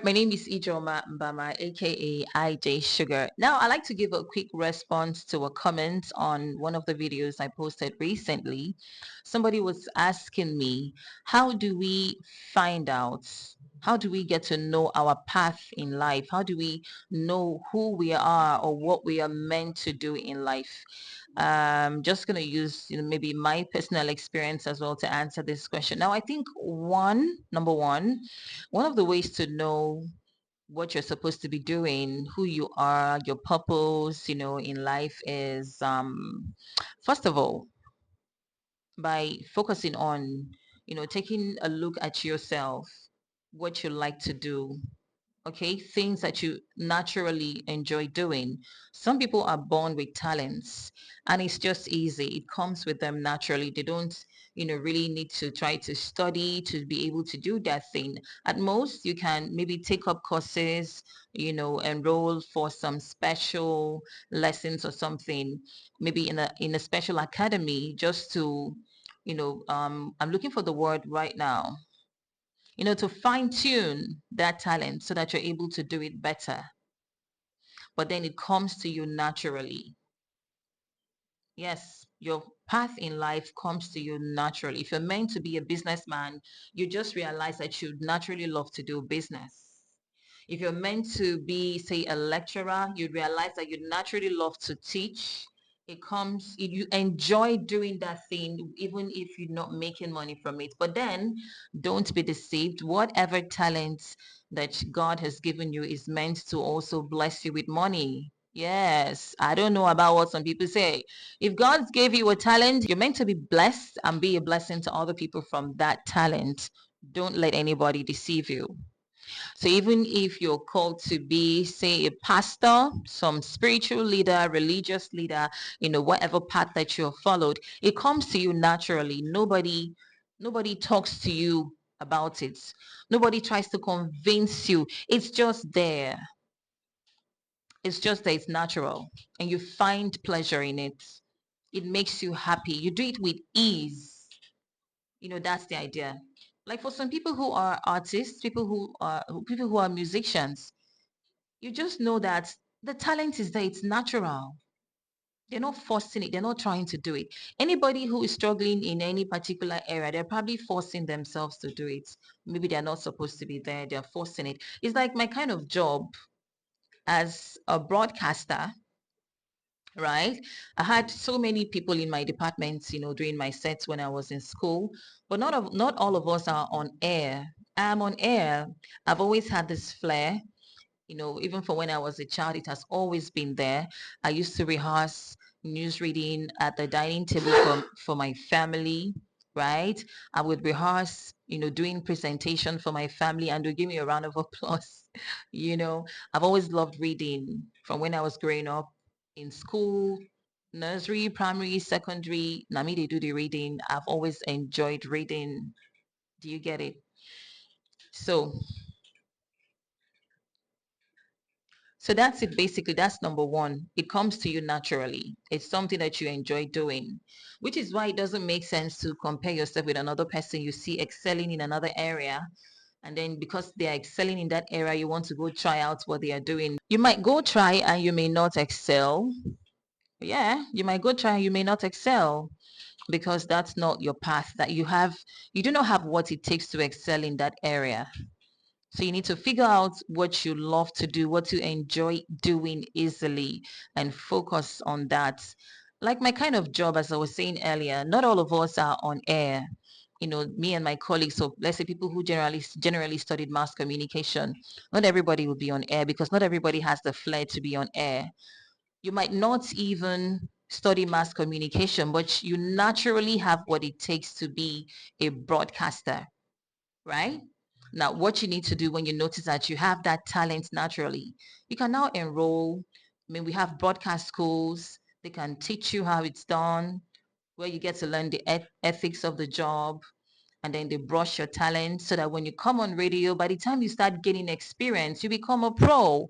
My name is Ijoma Mbama, aka IJ Sugar. Now, I like to give a quick response to a comment on one of the videos I posted recently. Somebody was asking me, how do we find out? How do we get to know our path in life? How do we know who we are or what we are meant to do in life? Just going to use maybe my personal experience as well to answer this question. Now, I think number one of the ways to know what you're supposed to be doing, who you are, your purpose, in life is, first of all, by focusing on, taking a look at yourself, what you like to do, okay, things that you naturally enjoy doing. Some people are born with talents and it's just easy. It comes with them naturally. They don't, really need to try to study to be able to do that thing. At most, you can maybe take up courses, enroll for some special lessons or something, maybe in a special academy just to, I'm looking for the word right now, to fine tune that talent so that you're able to do it better. But then it comes to you naturally. Yes, your path in life comes to you naturally. If you're meant to be a businessman, you just realize that you naturally love to do business. If you're meant to be, say, a lecturer, you realize that you naturally love to teach. You enjoy doing that thing, even if you're not making money from it. But then don't be deceived. Whatever talent that God has given you is meant to also bless you with money. Yes, I don't know about what some people say. If God gave you a talent, you're meant to be blessed and be a blessing to other people from that talent. Don't let anybody deceive you. So even if you're called to be, say, a pastor, some spiritual leader, religious leader, whatever path that you have followed, it comes to you naturally. Nobody talks to you about it. Nobody tries to convince you. It's just there. It's just that it's natural and you find pleasure in it. It makes you happy. You do it with ease. That's the idea. Like for some people who are artists, people who are musicians, you just know that the talent is there. It's natural. They're not forcing it. They're not trying to do it. Anybody who is struggling in any particular area, they're probably forcing themselves to do it. Maybe they're not supposed to be there. They're forcing it. It's like my kind of job as a broadcaster, right? I had so many people in my department, during my sets when I was in school, but not all of us are on air. I'm on air. I've always had this flair, even for when I was a child, it has always been there. I used to rehearse news reading at the dining table for my family, right? I would rehearse, doing presentation for my family and they give me a round of applause. I've always loved reading from when I was growing up in school, nursery, primary, secondary. Nami, they do the reading. I've always enjoyed reading. Do you get it? So So that's it basically. That's number one. It comes to you naturally. It's something that you enjoy doing, which is why it doesn't make sense to compare yourself with another person you see excelling in another area. And then because they are excelling in that area, you want to go try out what they are doing. You might go try and you may not excel. Yeah, you might go try and you may not excel because that's not your path that you do not have what it takes to excel in that area. So you need to figure out what you love to do, what you enjoy doing easily, and focus on that. Like my kind of job, as I was saying earlier, not all of us are on air. Me and my colleagues, so let's say people who generally studied mass communication, not everybody will be on air because not everybody has the flair to be on air. You might not even study mass communication, but you naturally have what it takes to be a broadcaster, right? Now, what you need to do when you notice that you have that talent naturally, you can now enroll. I mean, we have broadcast schools. They can teach you how it's done, where you get to learn the ethics of the job, and then they brush your talent so that when you come on radio, by the time you start gaining experience, you become a pro.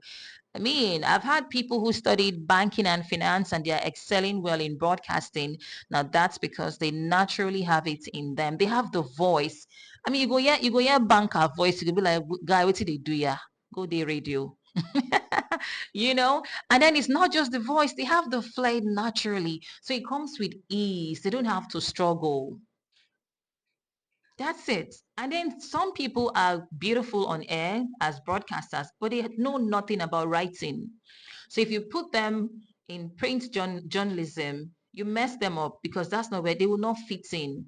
I mean, I've had people who studied banking and finance and they're excelling well in broadcasting. Now that's because they naturally have it in them. They have the voice. I mean, you go, yeah, banker voice. You could be like, guy, what did they do? Yeah. go day radio. you know, and then it's not just the voice, they have the flair naturally. So it comes with ease. They don't have to struggle. That's it. And then some people are beautiful on air as broadcasters, but they know nothing about writing. So if you put them in print journalism, you mess them up because that's not where they will not fit in.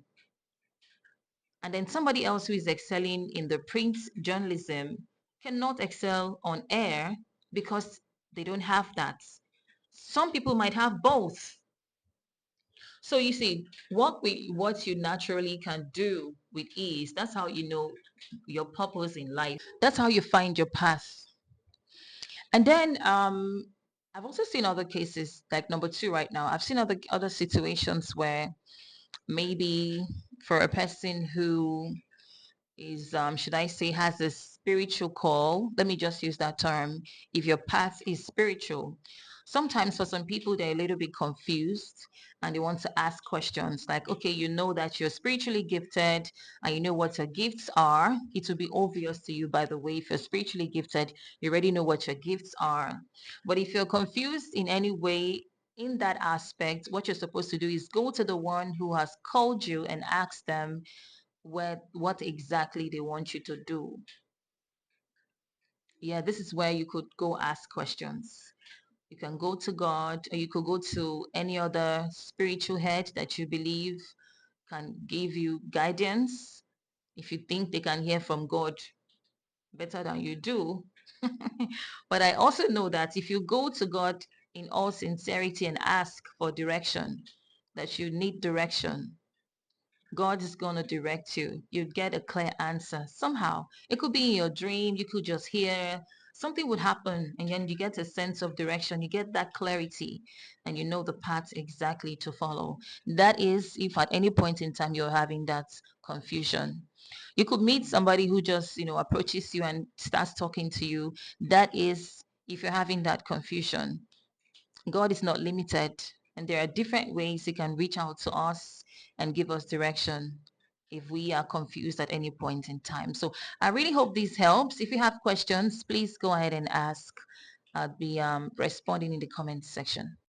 And then somebody else who is excelling in the print journalism cannot excel on air because they don't have that. Some people might have both. So you see, work with what you naturally can do with ease. That's how you know your purpose in life. That's how you find your path. And then I've also seen other cases, like number two right now. I've seen other situations where maybe for a person who is should I say has a spiritual call, let me just use that term. If your path is spiritual, sometimes for some people they're a little bit confused and they want to ask questions like, okay, you know that you're spiritually gifted and you know what your gifts are. It will be obvious to you, by the way. If you're spiritually gifted, you already know what your gifts are. But if you're confused in any way in that aspect, what you're supposed to do is go to the one who has called you and ask them what exactly they want you to do. Yeah, this is where you could go ask questions. You can go to God, or you could go to any other spiritual head that you believe can give you guidance. If you think they can hear from God better than you do. But I also know that if you go to God in all sincerity and ask for direction, that you need direction, God is going to direct you. You get a clear answer somehow. It could be in your dream. You could just hear something would happen and then you get a sense of direction. You get that clarity and you know the path exactly to follow. That is if at any point in time you're having that confusion. You could meet somebody who just, approaches you and starts talking to you. That is if you're having that confusion. God is not limited, and there are different ways He can reach out to us and give us direction if we are confused at any point in time. So I really hope this helps. If you have questions, please go ahead and ask. I'll be responding in the comments section.